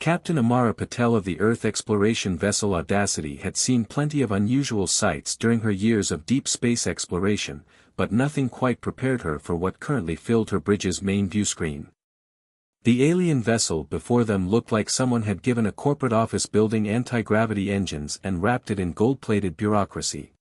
Captain Amara Patel of the Earth exploration vessel Audacity had seen plenty of unusual sights during her years of deep space exploration, but nothing quite prepared her for what currently filled her bridge's main viewscreen. The alien vessel before them looked like someone had given a corporate office building anti-gravity engines and wrapped it in gold-plated bureaucracy.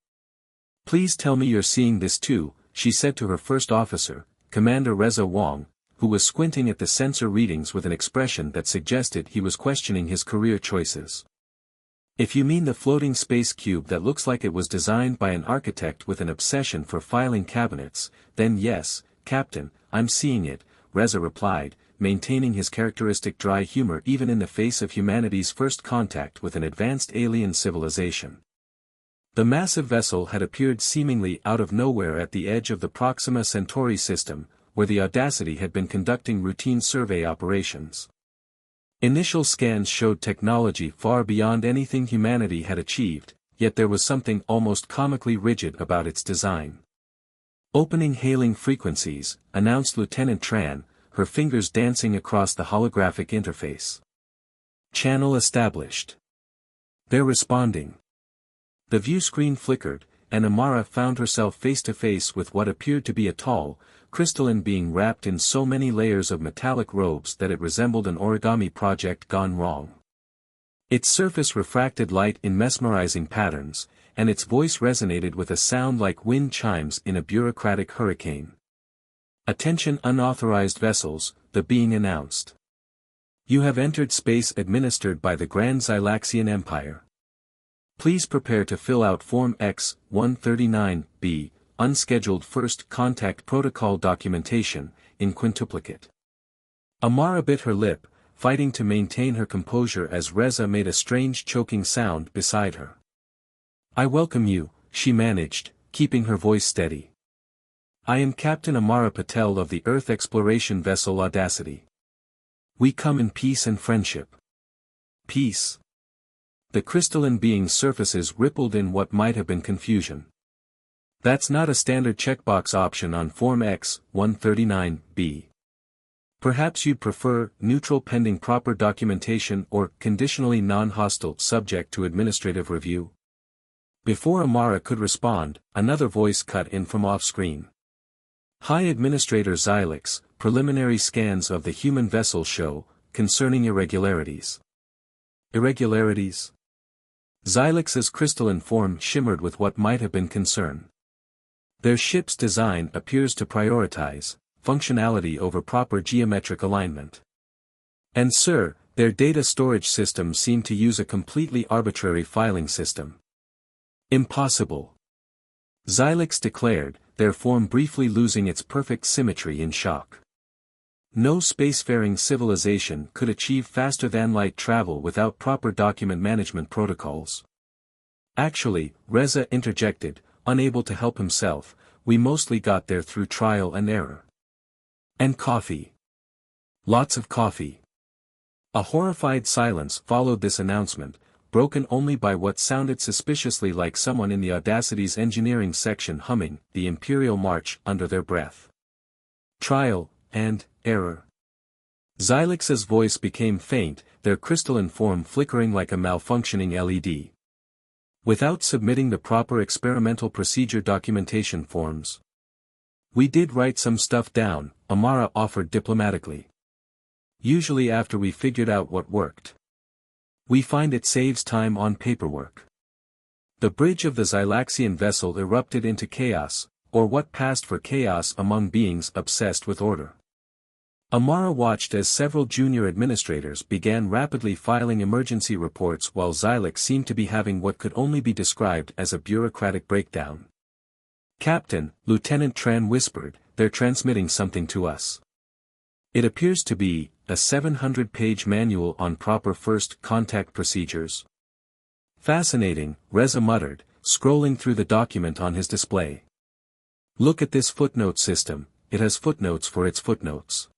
"Please tell me you're seeing this too," she said to her first officer, Commander Reza Wong, who was squinting at the sensor readings with an expression that suggested he was questioning his career choices. "If you mean the floating space cube that looks like it was designed by an architect with an obsession for filing cabinets, then yes, Captain, I'm seeing it," Reza replied, maintaining his characteristic dry humor even in the face of humanity's first contact with an advanced alien civilization. The massive vessel had appeared seemingly out of nowhere at the edge of the Proxima Centauri system, where the Audacity had been conducting routine survey operations. Initial scans showed technology far beyond anything humanity had achieved, yet there was something almost comically rigid about its design. "Opening hailing frequencies," announced Lieutenant Tran, her fingers dancing across the holographic interface. "Channel established." "They're responding." The view screen flickered, and Amara found herself face to face with what appeared to be a tall, crystalline being wrapped in so many layers of metallic robes that it resembled an origami project gone wrong. Its surface refracted light in mesmerizing patterns, and its voice resonated with a sound like wind chimes in a bureaucratic hurricane. "Attention unauthorized vessels," the being announced. "You have entered space administered by the Grand Zylaxian Empire. Please prepare to fill out Form X-139-B, Unscheduled First Contact Protocol Documentation, in quintuplicate." Amara bit her lip, fighting to maintain her composure as Reza made a strange choking sound beside her. "I welcome you," she managed, keeping her voice steady. "I am Captain Amara Patel of the Earth exploration vessel Audacity. We come in peace and friendship." "Peace?" The crystalline being's surfaces rippled in what might have been confusion. "That's not a standard checkbox option on Form X-139-B. Perhaps you'd prefer neutral pending proper documentation or conditionally non-hostile subject to administrative review." Before Amara could respond, another voice cut in from off-screen. "High Administrator Xylix, preliminary scans of the human vessel show, concerning irregularities." "Irregularities?" Xylix's crystalline form shimmered with what might have been concern. "Their ship's design appears to prioritize functionality over proper geometric alignment. And sir, their data storage system seemed to use a completely arbitrary filing system." "Impossible," Xylix declared, their form briefly losing its perfect symmetry in shock. "No spacefaring civilization could achieve faster-than-light travel without proper document management protocols." "Actually," Reza interjected, unable to help himself, "we mostly got there through trial and error." "And coffee. Lots of coffee." A horrified silence followed this announcement, broken only by what sounded suspiciously like someone in the Audacity's engineering section humming the Imperial March under their breath. "Trial and error." Xylix's voice became faint, their crystalline form flickering like a malfunctioning LED. "Without submitting the proper experimental procedure documentation forms." "We did write some stuff down," Amara offered diplomatically. "Usually after we figured out what worked. We find it saves time on paperwork." The bridge of the Zylaxian vessel erupted into chaos, or what passed for chaos among beings obsessed with order. Amara watched as several junior administrators began rapidly filing emergency reports while Xylix seemed to be having what could only be described as a bureaucratic breakdown. "Captain," Lieutenant Tran whispered, "they're transmitting something to us. It appears to be a 700-page manual on proper first contact procedures." "Fascinating," Reza muttered, scrolling through the document on his display. "Look at this footnote system, it has footnotes for its footnotes."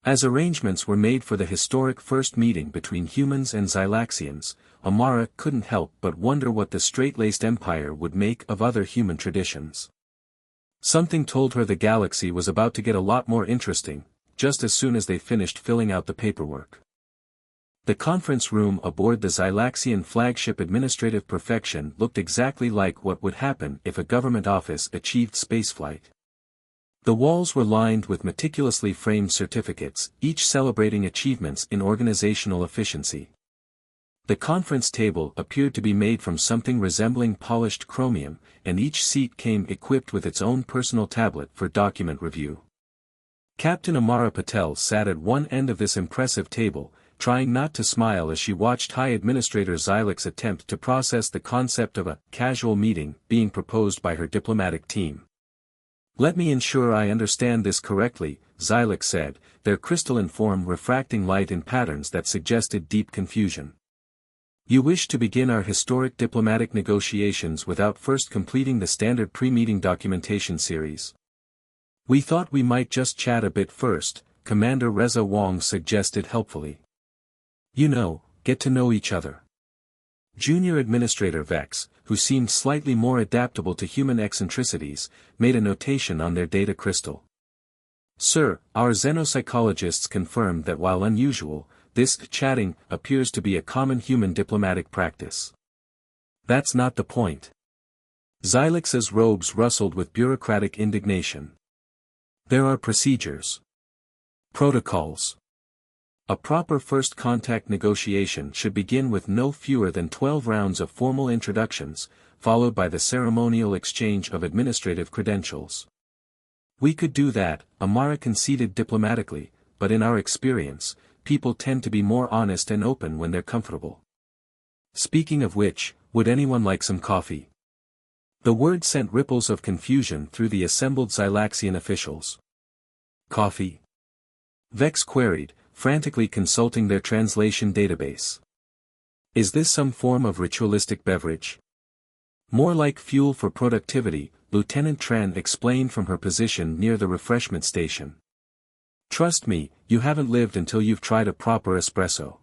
As arrangements were made for the historic first meeting between humans and Zylaxians, Amara couldn't help but wonder what the straight-laced empire would make of other human traditions. Something told her the galaxy was about to get a lot more interesting, just as soon as they finished filling out the paperwork. The conference room aboard the Xylaxian flagship Administrative Perfection looked exactly like what would happen if a government office achieved spaceflight. The walls were lined with meticulously framed certificates, each celebrating achievements in organizational efficiency. The conference table appeared to be made from something resembling polished chromium, and each seat came equipped with its own personal tablet for document review. Captain Amara Patel sat at one end of this impressive table, trying not to smile as she watched High Administrator Xylax attempt to process the concept of a casual meeting being proposed by her diplomatic team. "Let me ensure I understand this correctly," Xylax said, their crystalline form refracting light in patterns that suggested deep confusion. "You wish to begin our historic diplomatic negotiations without first completing the standard pre-meeting documentation series. We thought we might just chat a bit first," Commander Reza Wong suggested helpfully. "You know, get to know each other." Junior Administrator Vex, who seemed slightly more adaptable to human eccentricities, made a notation on their data crystal. "Sir, our xenopsychologists confirmed that while unusual, this chatting appears to be a common human diplomatic practice." "That's not the point." Xylax's robes rustled with bureaucratic indignation. "There are procedures. Protocols. A proper first contact negotiation should begin with no fewer than 12 rounds of formal introductions, followed by the ceremonial exchange of administrative credentials. We could do that, Amara conceded diplomatically, but in our experience, people tend to be more honest and open when they're comfortable. Speaking of which, would anyone like some coffee? The word sent ripples of confusion through the assembled Xylaxian officials. Coffee? Vex queried, frantically consulting their translation database. Is this some form of ritualistic beverage? More like fuel for productivity, Lieutenant Tran explained from her position near the refreshment station. Trust me, you haven't lived until you've tried a proper espresso.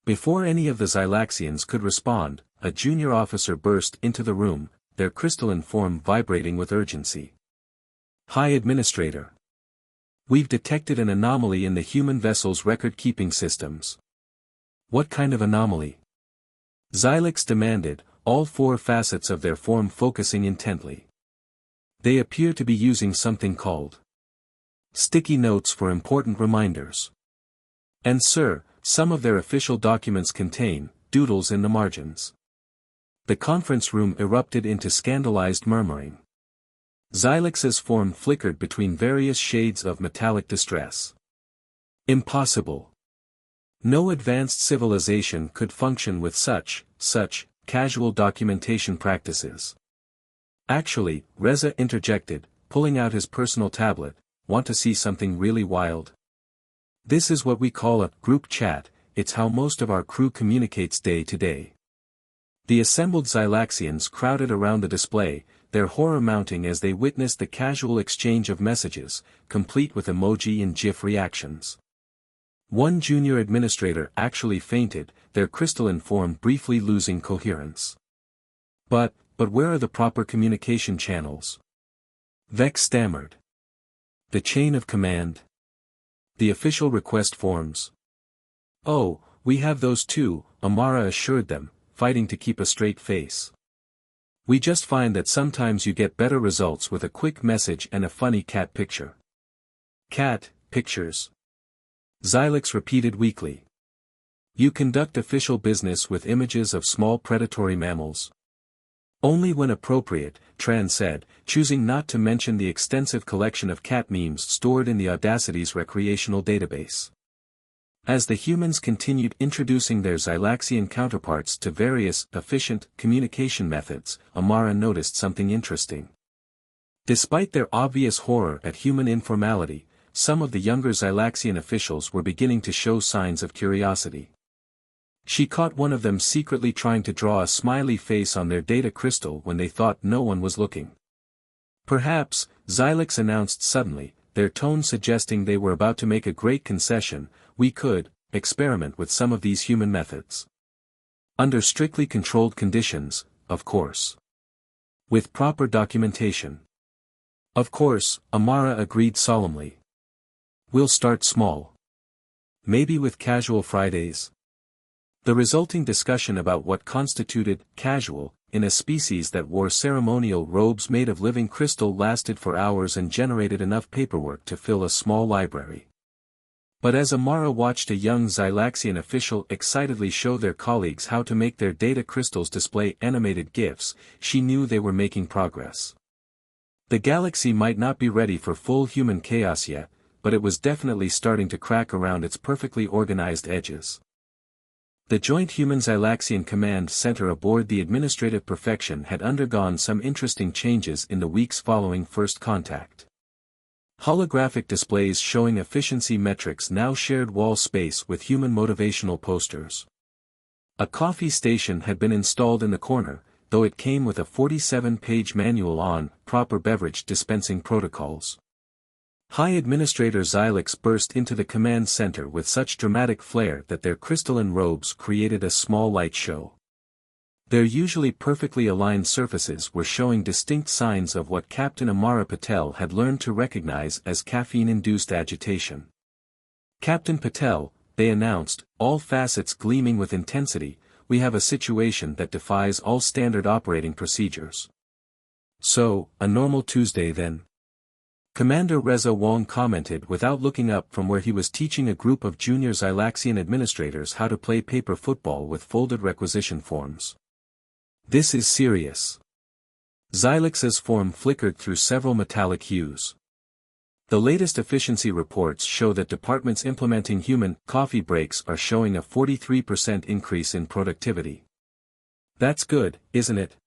Before any of the Xylaxians could respond, a junior officer burst into the room, their crystalline form vibrating with urgency. High Administrator. We've detected an anomaly in the human vessel's record-keeping systems. What kind of anomaly? Xylax demanded, all four facets of their form focusing intently. They appear to be using something called sticky notes for important reminders. And sir, some of their official documents contain doodles in the margins. The conference room erupted into scandalized murmuring. Xylax's form flickered between various shades of metallic distress. Impossible. No advanced civilization could function with such casual documentation practices. Actually, Reza interjected, pulling out his personal tablet, want to see something really wild? This is what we call a group chat, it's how most of our crew communicates day to day. The assembled Xylaxians crowded around the display, their horror mounting as they witnessed the casual exchange of messages, complete with emoji and GIF reactions. One junior administrator actually fainted, their crystalline form briefly losing coherence. But where are the proper communication channels? Vex stammered. The chain of command? The official request forms? Oh, we have those too, Amara assured them, fighting to keep a straight face. We just find that sometimes you get better results with a quick message and a funny cat picture. Cat pictures? Xylax repeated weakly. You conduct official business with images of small predatory mammals. Only when appropriate, Tran said, choosing not to mention the extensive collection of cat memes stored in the Audacity's recreational database. As the humans continued introducing their Xylaxian counterparts to various, efficient, communication methods, Amara noticed something interesting. Despite their obvious horror at human informality, some of the younger Xylaxian officials were beginning to show signs of curiosity. She caught one of them secretly trying to draw a smiley face on their data crystal when they thought no one was looking. Perhaps, Xylax announced suddenly, their tone suggesting they were about to make a great concession, we could experiment with some of these human methods. Under strictly controlled conditions, of course. With proper documentation. Of course, Amara agreed solemnly. We'll start small. Maybe with casual Fridays. The resulting discussion about what constituted casual in a species that wore ceremonial robes made of living crystal lasted for hours and generated enough paperwork to fill a small library. But as Amara watched a young Xylaxian official excitedly show their colleagues how to make their data crystals display animated GIFs, she knew they were making progress. The galaxy might not be ready for full human chaos yet, but it was definitely starting to crack around its perfectly organized edges. The Joint Human-Xylaxian Command Center aboard the Administrative Perfection had undergone some interesting changes in the weeks following first contact. Holographic displays showing efficiency metrics now shared wall space with human motivational posters. A coffee station had been installed in the corner, though it came with a 47-page manual on proper beverage dispensing protocols. High Administrator Xylix burst into the command center with such dramatic flair that their crystalline robes created a small light show. Their usually perfectly aligned surfaces were showing distinct signs of what Captain Amara Patel had learned to recognize as caffeine-induced agitation. "Captain Patel," they announced, all facets gleaming with intensity, "we have a situation that defies all standard operating procedures." "So, a normal Tuesday then?" Commander Reza Wong commented without looking up from where he was teaching a group of junior Xylaxian administrators how to play paper football with folded requisition forms. "This is serious." Xylix's form flickered through several metallic hues. "The latest efficiency reports show that departments implementing human coffee breaks are showing a 43% increase in productivity." "That's good, isn't it?"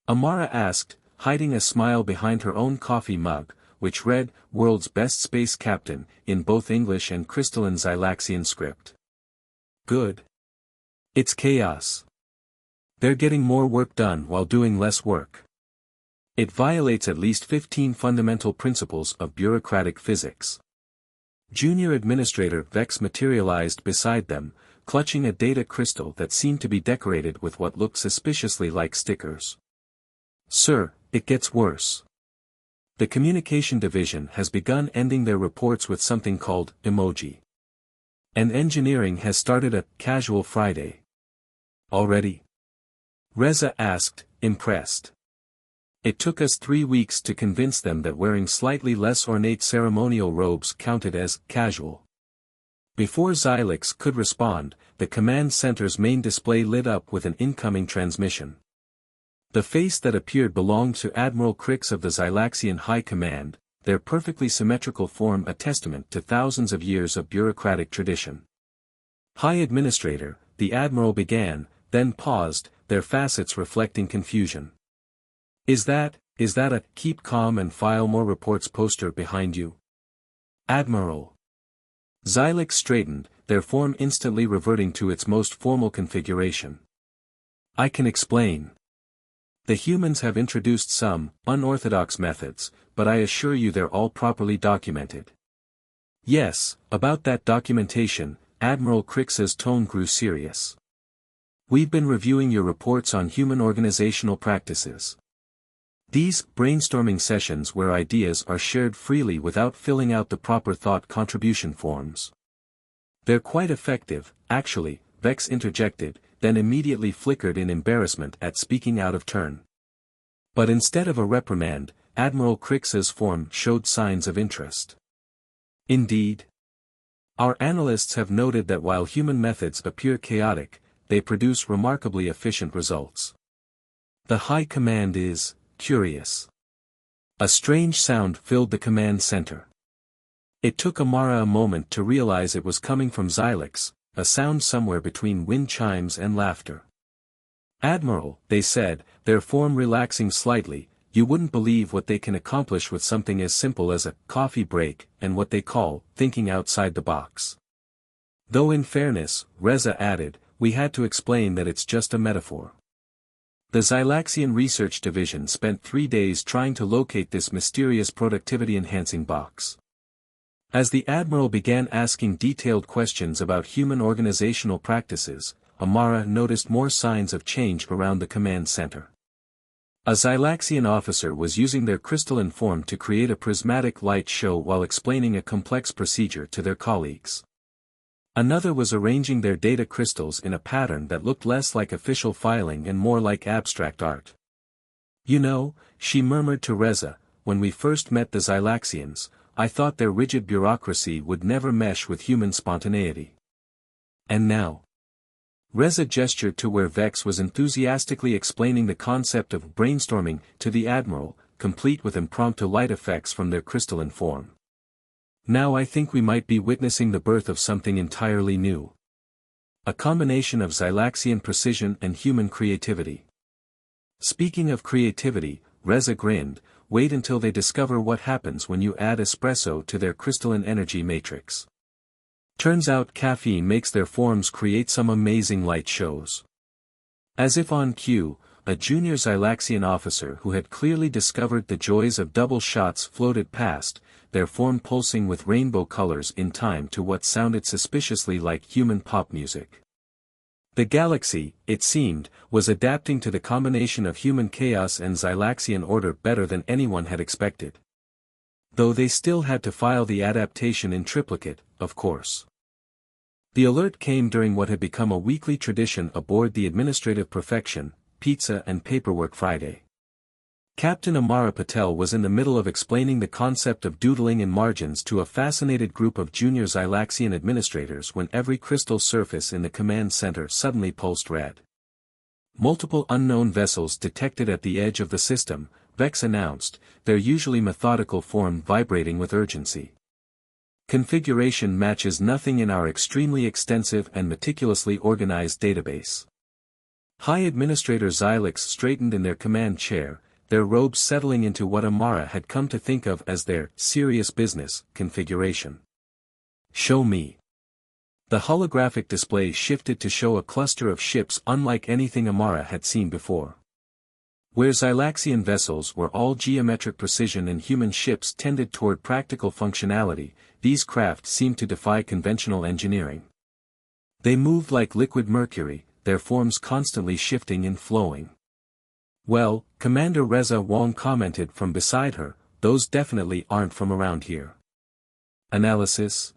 Amara asked, hiding a smile behind her own coffee mug, which read, "World's Best Space Captain," in both English and crystalline Xylaxian script. "Good. It's chaos. They're getting more work done while doing less work. It violates at least 15 fundamental principles of bureaucratic physics." Junior Administrator Vex materialized beside them, clutching a data crystal that seemed to be decorated with what looked suspiciously like stickers. "Sir, it gets worse. The Communication Division has begun ending their reports with something called emoji. And Engineering has started a casual Friday." "Already?" Reza asked, impressed. "It took us 3 weeks to convince them that wearing slightly less ornate ceremonial robes counted as casual." Before Xylix could respond, the command center's main display lit up with an incoming transmission. The face that appeared belonged to Admiral Crix of the Xylaxian High Command, their perfectly symmetrical form a testament to thousands of years of bureaucratic tradition. "High Administrator," the Admiral began, then paused, their facets reflecting confusion. Is that a keep calm and file more reports poster behind you?" "Admiral." Xylix straightened, their form instantly reverting to its most formal configuration. "I can explain. The humans have introduced some unorthodox methods, but I assure you they're all properly documented." "Yes, about that documentation," Admiral Crix's tone grew serious. "We've been reviewing your reports on human organizational practices. These brainstorming sessions where ideas are shared freely without filling out the proper thought contribution forms. They're quite effective, actually," Vex interjected, then immediately flickered in embarrassment at speaking out of turn. But instead of a reprimand, Admiral Crix's form showed signs of interest. "Indeed. Our analysts have noted that while human methods appear chaotic, they produce remarkably efficient results. The High Command is curious." A strange sound filled the command center. It took Amara a moment to realize it was coming from Xylix, a sound somewhere between wind chimes and laughter. "Admiral," they said, their form relaxing slightly, "you wouldn't believe what they can accomplish with something as simple as a coffee break and what they call thinking outside the box." Though in fairness, Reza added, "we had to explain that it's just a metaphor." The Xylaxian Research Division spent 3 days trying to locate this mysterious productivity-enhancing box. As the Admiral began asking detailed questions about human organizational practices, Amara noticed more signs of change around the command center. A Xylaxian officer was using their crystalline form to create a prismatic light show while explaining a complex procedure to their colleagues. Another was arranging their data crystals in a pattern that looked less like official filing and more like abstract art. "You know," she murmured to Reza, "when we first met the Xylaxians, I thought their rigid bureaucracy would never mesh with human spontaneity. And now?" Reza gestured to where Vex was enthusiastically explaining the concept of brainstorming to the Admiral, complete with impromptu light effects from their crystalline form. "Now I think we might be witnessing the birth of something entirely new. A combination of Xylaxian precision and human creativity." Speaking of creativity, Reza grinned, "Wait until they discover what happens when you add espresso to their crystalline energy matrix. Turns out caffeine makes their forms create some amazing light shows." As if on cue, a junior Xylaxian officer who had clearly discovered the joys of double shots floated past, their form pulsing with rainbow colors in time to what sounded suspiciously like human pop music. The galaxy, it seemed, was adapting to the combination of human chaos and Xylaxian order better than anyone had expected. Though they still had to file the adaptation in triplicate, of course. The alert came during what had become a weekly tradition aboard the Administrative Perfection, Pizza and Paperwork Friday. Captain Amara Patel was in the middle of explaining the concept of doodling in margins to a fascinated group of junior Xylaxian administrators when every crystal surface in the command center suddenly pulsed red. "Multiple unknown vessels detected at the edge of the system," Vex announced, their usually methodical form vibrating with urgency. "Configuration matches nothing in our extremely extensive and meticulously organized database." High Administrator Xylix straightened in their command chair, their robes settling into what Amara had come to think of as their serious business configuration. "Show me." The holographic display shifted to show a cluster of ships unlike anything Amara had seen before. Where Xylaxian vessels were all geometric precision and human ships tended toward practical functionality, these craft seemed to defy conventional engineering. They moved like liquid mercury, their forms constantly shifting and flowing. "Well," Commander Reza Wong commented from beside her, "those definitely aren't from around here." Analysis?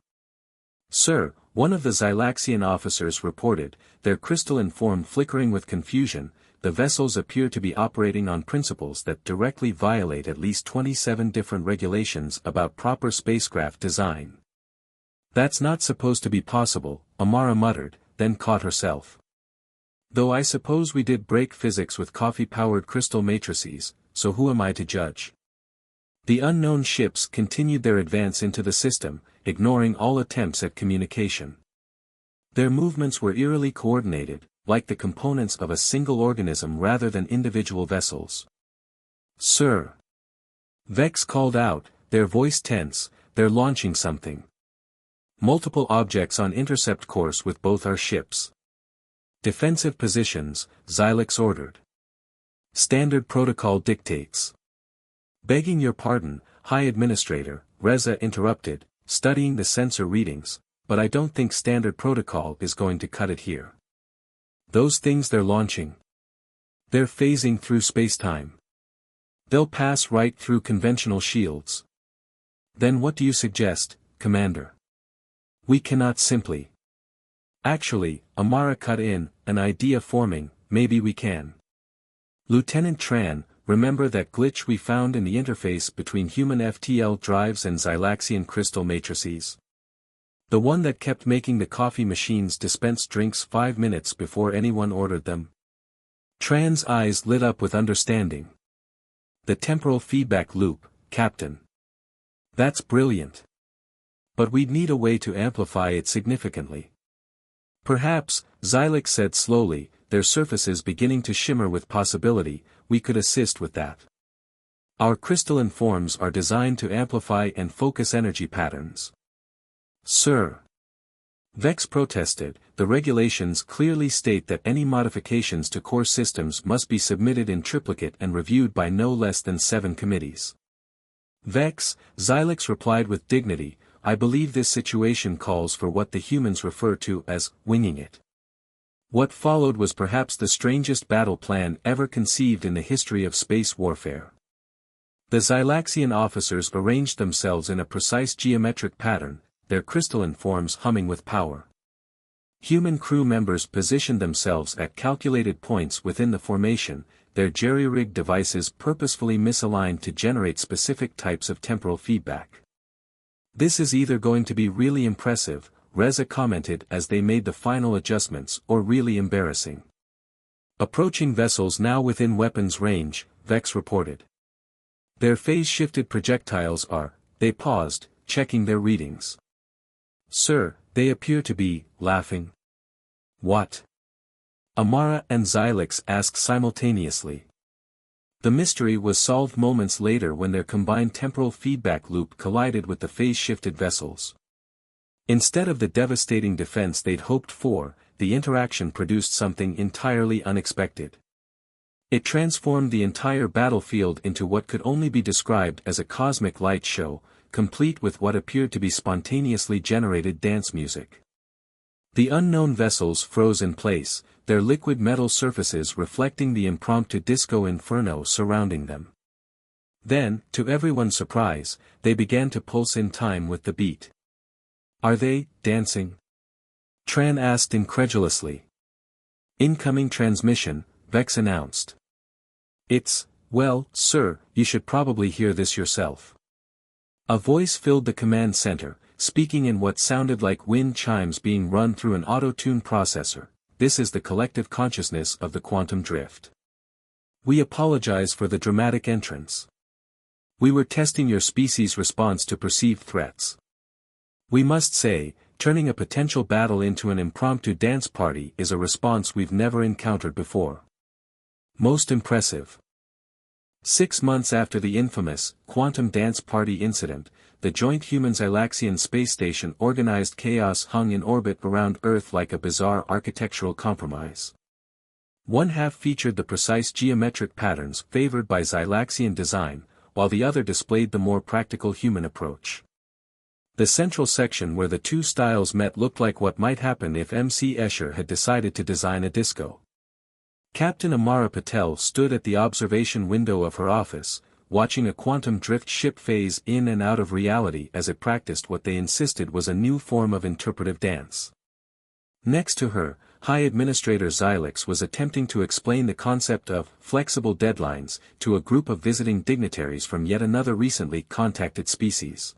"Sir," one of the Xylaxian officers reported, their crystalline form flickering with confusion, "the vessels appear to be operating on principles that directly violate at least 27 different regulations about proper spacecraft design." "That's not supposed to be possible," Amara muttered, then caught herself. "Though I suppose we did break physics with coffee-powered crystal matrices, so who am I to judge?" The unknown ships continued their advance into the system, ignoring all attempts at communication. Their movements were eerily coordinated, like the components of a single organism rather than individual vessels. "Sir!" Vex called out, their voice tense, "they're launching something. Multiple objects on intercept course with both our ships." "Defensive positions," Xylix ordered. "Standard protocol dictates." "Begging your pardon, High Administrator," Reza interrupted, studying the sensor readings, "but I don't think standard protocol is going to cut it here. Those things they're launching. They're phasing through spacetime. They'll pass right through conventional shields." "Then what do you suggest, Commander?" "We cannot simply." "Actually," Amara cut in, "an idea forming, maybe we can. Lieutenant Tran, remember that glitch we found in the interface between human FTL drives and Xylaxian crystal matrices? The one that kept making the coffee machines dispense drinks 5 minutes before anyone ordered them?" Tran's eyes lit up with understanding. "The temporal feedback loop, Captain. That's brilliant. But we'd need a way to amplify it significantly." "Perhaps," Xylix said slowly, their surfaces beginning to shimmer with possibility, "we could assist with that. Our crystalline forms are designed to amplify and focus energy patterns." "Sir!" Vex protested, "the regulations clearly state that any modifications to core systems must be submitted in triplicate and reviewed by no less than 7 committees." "Vex," Xylix replied with dignity, "I believe this situation calls for what the humans refer to as winging it." What followed was perhaps the strangest battle plan ever conceived in the history of space warfare. The Xylaxian officers arranged themselves in a precise geometric pattern, their crystalline forms humming with power. Human crew members positioned themselves at calculated points within the formation, their jerry-rigged devices purposefully misaligned to generate specific types of temporal feedback. "This is either going to be really impressive," Reza commented as they made the final adjustments, "or really embarrassing." "Approaching vessels now within weapons range," Vex reported. "Their phase-shifted projectiles are," they paused, checking their readings. "Sir, they appear to be, laughing." "What?" Amara and Xylix asked simultaneously. The mystery was solved moments later when their combined temporal feedback loop collided with the phase-shifted vessels. Instead of the devastating defense they'd hoped for, the interaction produced something entirely unexpected. It transformed the entire battlefield into what could only be described as a cosmic light show, complete with what appeared to be spontaneously generated dance music. The unknown vessels froze in place, their liquid metal surfaces reflecting the impromptu disco inferno surrounding them. Then, to everyone's surprise, they began to pulse in time with the beat. "Are they dancing?" Tran asked incredulously. "Incoming transmission," Vex announced. Well, sir, you should probably hear this yourself." A voice filled the command center, speaking in what sounded like wind chimes being run through an auto-tune processor. "This is the collective consciousness of the quantum drift. We apologize for the dramatic entrance. We were testing your species' response to perceived threats. We must say, turning a potential battle into an impromptu dance party is a response we've never encountered before. Most impressive." 6 months after the infamous quantum dance party incident, the joint human-Xylaxian space station organized chaos hung in orbit around Earth like a bizarre architectural compromise. One half featured the precise geometric patterns favored by Xylaxian design, while the other displayed the more practical human approach. The central section where the two styles met looked like what might happen if MC Escher had decided to design a disco. Captain Amara Patel stood at the observation window of her office, watching a quantum drift ship phase in and out of reality as it practiced what they insisted was a new form of interpretive dance. Next to her, High Administrator Xylix was attempting to explain the concept of flexible deadlines to a group of visiting dignitaries from yet another recently contacted species.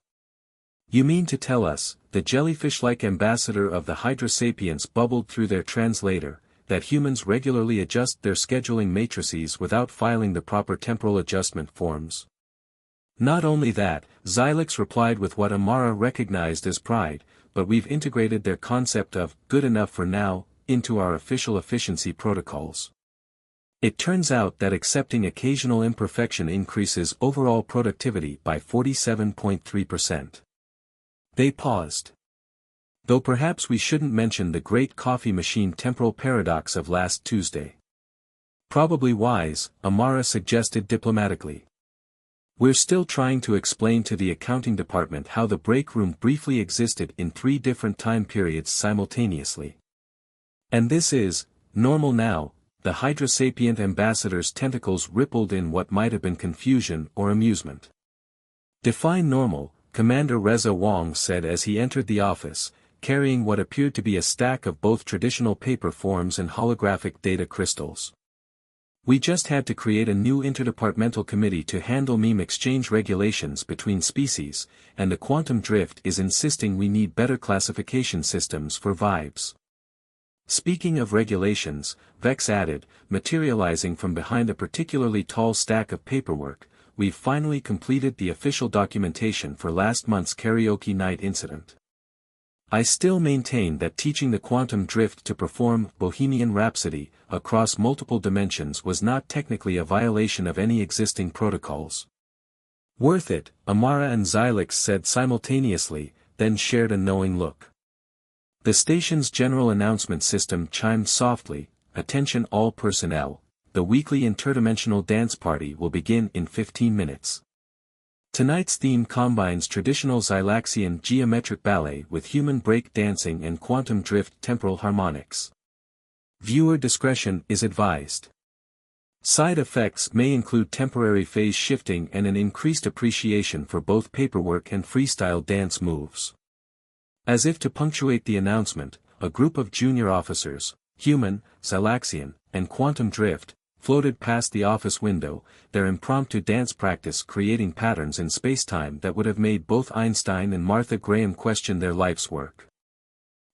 "You mean to tell us," the jellyfish-like ambassador of the Hydra sapiens bubbled through their translator, "that humans regularly adjust their scheduling matrices without filing the proper temporal adjustment forms?" "Not only that," Xylix replied with what Amara recognized as pride, "but we've integrated their concept of good enough for now into our official efficiency protocols. It turns out that accepting occasional imperfection increases overall productivity by 47.3%. They paused. "Though perhaps we shouldn't mention the great coffee machine temporal paradox of last Tuesday." "Probably wise," Amara suggested diplomatically. "We're still trying to explain to the accounting department how the break room briefly existed in 3 different time periods simultaneously. And this is normal now." The Hydra sapient ambassador's tentacles rippled in what might have been confusion or amusement. "Define normal," Commander Reza Wong said as he entered the office, carrying what appeared to be a stack of both traditional paper forms and holographic data crystals. "We just had to create a new interdepartmental committee to handle meme exchange regulations between species, and the quantum drift is insisting we need better classification systems for vibes." Speaking of regulations, Vex added, materializing from behind a particularly tall stack of paperwork, "We've finally completed the official documentation for last month's karaoke night incident. I still maintain that teaching the quantum drift to perform Bohemian Rhapsody across multiple dimensions was not technically a violation of any existing protocols." "Worth it," Amara and Xylix said simultaneously, then shared a knowing look. The station's general announcement system chimed softly, "Attention all personnel, the weekly interdimensional dance party will begin in 15 minutes. Tonight's theme combines traditional Xylaxian geometric ballet with human break dancing and quantum drift temporal harmonics. Viewer discretion is advised. Side effects may include temporary phase shifting and an increased appreciation for both paperwork and freestyle dance moves." As if to punctuate the announcement, a group of junior officers, human, Zylaxian, and quantum drift, floated past the office window, their impromptu dance practice creating patterns in spacetime that would have made both Einstein and Martha Graham question their life's work.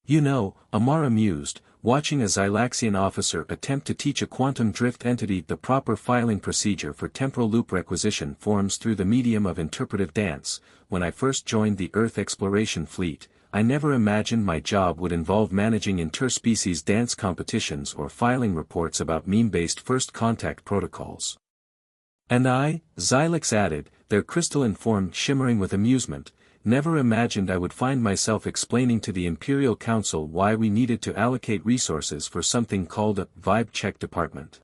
You know, Amara mused, watching a Zylaxian officer attempt to teach a quantum drift entity the proper filing procedure for temporal loop requisition forms through the medium of interpretive dance. When I first joined the Earth exploration fleet, I never imagined my job would involve managing interspecies dance competitions or filing reports about meme-based first contact protocols. And I, Xylix added, their crystalline form shimmering with amusement, never imagined I would find myself explaining to the Imperial Council why we needed to allocate resources for something called a vibe check department.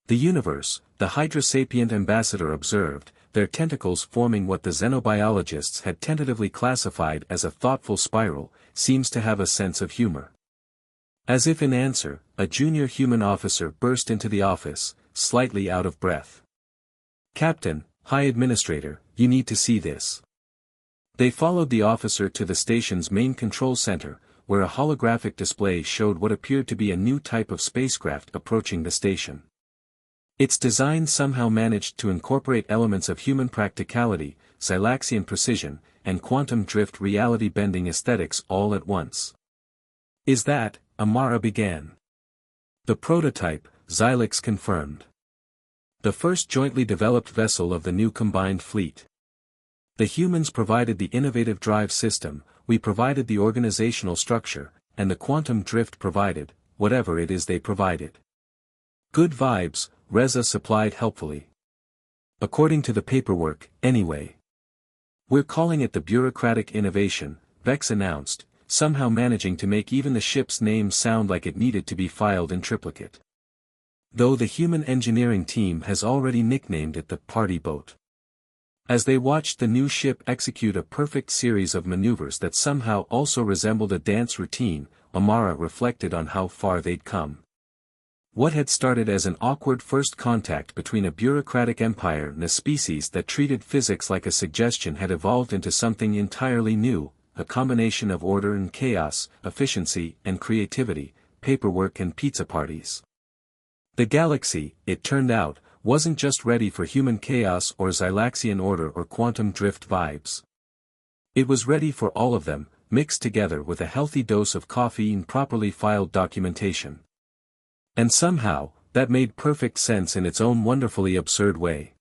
The universe, the Hydra Sapient ambassador observed, their tentacles forming what the xenobiologists had tentatively classified as a thoughtful spiral, seems to have a sense of humor. As if in answer, a junior human officer burst into the office, slightly out of breath. "Captain, High Administrator, you need to see this." They followed the officer to the station's main control center, where a holographic display showed what appeared to be a new type of spacecraft approaching the station. Its design somehow managed to incorporate elements of human practicality, Zylaxian precision, and quantum drift reality-bending aesthetics all at once. "Is that," Amara began. "The prototype," Xylix confirmed. "The first jointly developed vessel of the new combined fleet. The humans provided the innovative drive system, we provided the organizational structure, and the quantum drift provided, whatever it is they provided. Good vibes," Reza supplied helpfully. "According to the paperwork, anyway. We're calling it the bureaucratic innovation," Vex announced, somehow managing to make even the ship's name sound like it needed to be filed in triplicate. Though the human engineering team has already nicknamed it the party boat. As they watched the new ship execute a perfect series of maneuvers that somehow also resembled a dance routine, Amara reflected on how far they'd come. What had started as an awkward first contact between a bureaucratic empire and a species that treated physics like a suggestion had evolved into something entirely new, a combination of order and chaos, efficiency and creativity, paperwork and pizza parties. The galaxy, it turned out, wasn't just ready for human chaos or Zylaxian order or quantum drift vibes. It was ready for all of them, mixed together with a healthy dose of coffee and properly filed documentation. And somehow, that made perfect sense in its own wonderfully absurd way.